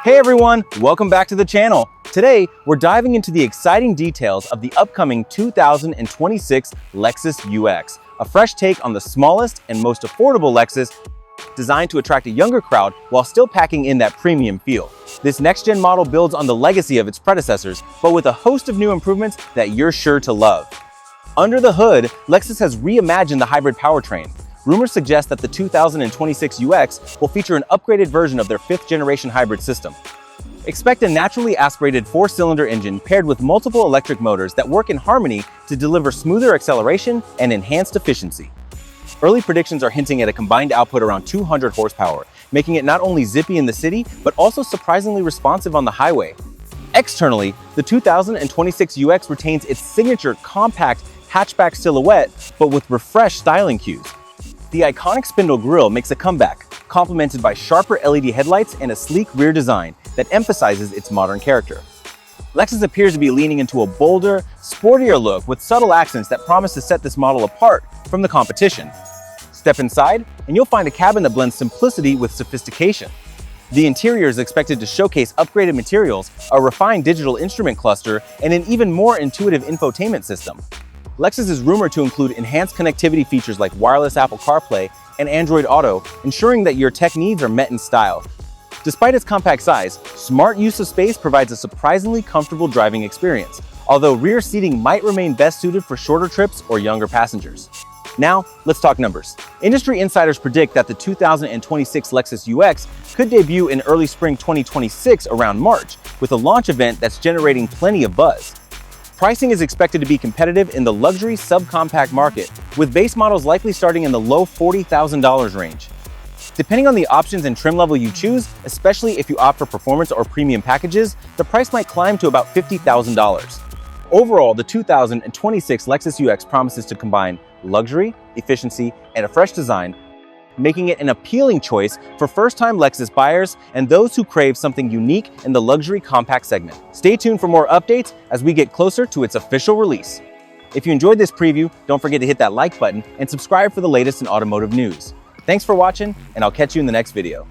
Hey everyone, welcome back to the channel. Today, we're diving into the exciting details of the upcoming 2026 Lexus UX, a fresh take on the smallest and most affordable Lexus designed to attract a younger crowd while still packing in that premium feel. This next-gen model builds on the legacy of its predecessors, but with a host of new improvements that you're sure to love. Under the hood, Lexus has reimagined the hybrid powertrain. Rumors suggest that the 2026 UX will feature an upgraded version of their 5th-generation hybrid system. Expect a naturally aspirated 4-cylinder engine paired with multiple electric motors that work in harmony to deliver smoother acceleration and enhanced efficiency. Early predictions are hinting at a combined output around 200 horsepower, making it not only zippy in the city, but also surprisingly responsive on the highway. Externally, the 2026 UX retains its signature compact hatchback silhouette, but with refreshed styling cues. The iconic spindle grille makes a comeback, complemented by sharper LED headlights and a sleek rear design that emphasizes its modern character. Lexus appears to be leaning into a bolder, sportier look with subtle accents that promise to set this model apart from the competition. Step inside, and you'll find a cabin that blends simplicity with sophistication. The interior is expected to showcase upgraded materials, a refined digital instrument cluster, and an even more intuitive infotainment system. Lexus is rumored to include enhanced connectivity features like wireless Apple CarPlay and Android Auto, ensuring that your tech needs are met in style. Despite its compact size, smart use of space provides a surprisingly comfortable driving experience, although rear seating might remain best suited for shorter trips or younger passengers. Now, let's talk numbers. Industry insiders predict that the 2026 Lexus UX could debut in early spring 2026 around March, with a launch event that's generating plenty of buzz. Pricing is expected to be competitive in the luxury subcompact market, with base models likely starting in the low $40,000 range. Depending on the options and trim level you choose, especially if you opt for performance or premium packages, the price might climb to about $50,000. Overall, the 2026 Lexus UX promises to combine luxury, efficiency, and a fresh design, making it an appealing choice for first-time Lexus buyers and those who crave something unique in the luxury compact segment. Stay tuned for more updates as we get closer to its official release. If you enjoyed this preview, don't forget to hit that like button and subscribe for the latest in automotive news. Thanks for watching, and I'll catch you in the next video.